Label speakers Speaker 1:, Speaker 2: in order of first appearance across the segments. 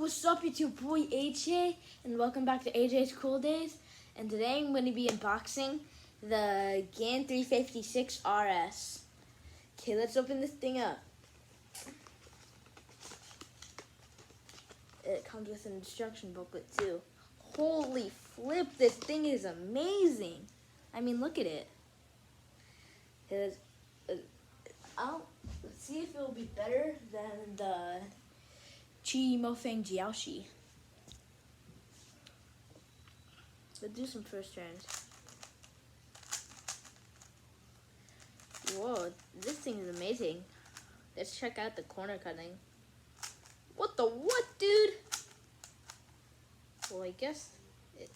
Speaker 1: what's up? It's your boy AJ, and welcome back to AJ's Cool Days. And today I'm going to be unboxing the GAN 356 RS. Okay, let's open this thing up. It comes with an instruction booklet too. Holy flip, this thing is amazing. I mean, look at it. Let's see if it will be better than the Mofang Jiaoshi. Let's do some first turns. Whoa, this thing is amazing. Let's check out the corner cutting. What the what, dude? Well, I guess it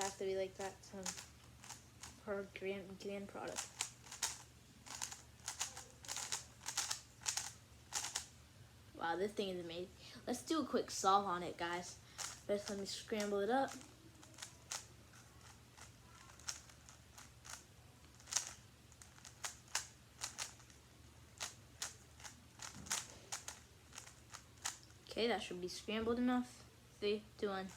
Speaker 1: has to be like that for a GAN product. Wow, this thing is amazing. Let's do a quick solve on it, guys. First, let me scramble it up. Okay, that should be scrambled enough. 3, 2, 1.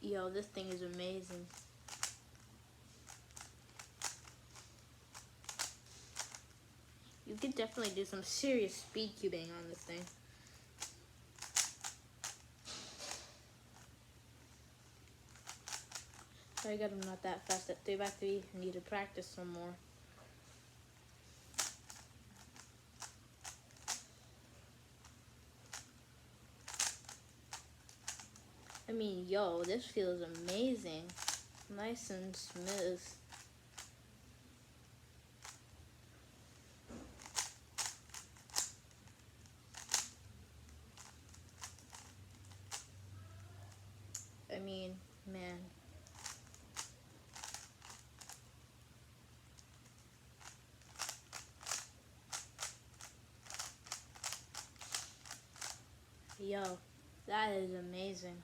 Speaker 1: Yo, this thing is amazing. You could definitely do some serious speed cubing on this thing. Sorry, God, I'm not that fast at 3x3. I need to practice some more. I mean, yo, this feels amazing. Nice and smooth. I mean, man. Yo, that is amazing.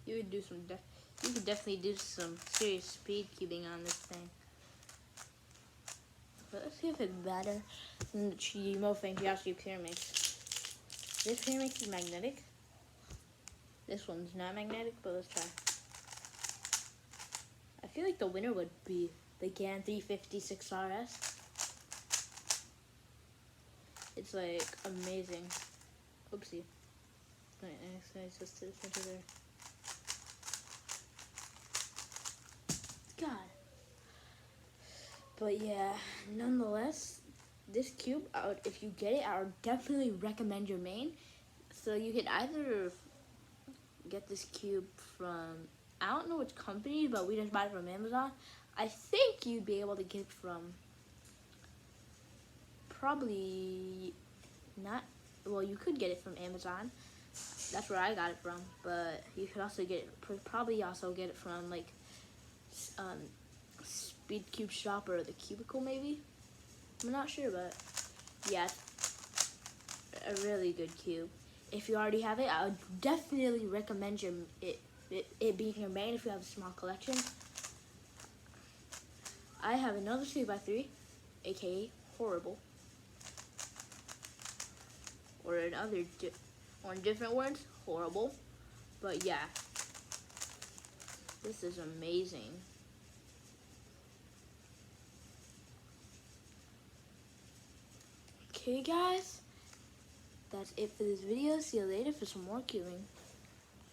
Speaker 1: You could definitely do some serious speed cubing on this thing. But let's see if it's better than the Mofang Jiaoshi Pyramix. This Pyramix is magnetic. This one's not magnetic, but let's try. I feel like the winner would be the GAN 356 RS. It's like amazing. Oopsie. Nice, just to the center there. God. But yeah, nonetheless, this cube, if you get it, I would definitely recommend your main. So you could either get this cube from, I don't know which company, but we just bought it from Amazon. I think you'd be able to get it from, probably not, well, you could get it from Amazon. That's where I got it from, but you could also get it, probably also get it from like Speed Cube Shop or the Cubicle maybe. I'm not sure, but yeah, a really good cube. If you already have it, I would definitely recommend it being your main if you have a small collection. I have another 3x3, aka horrible, or in different words, horrible. But yeah, this is amazing. Okay, guys, that's it for this video. See you later for some more cubing.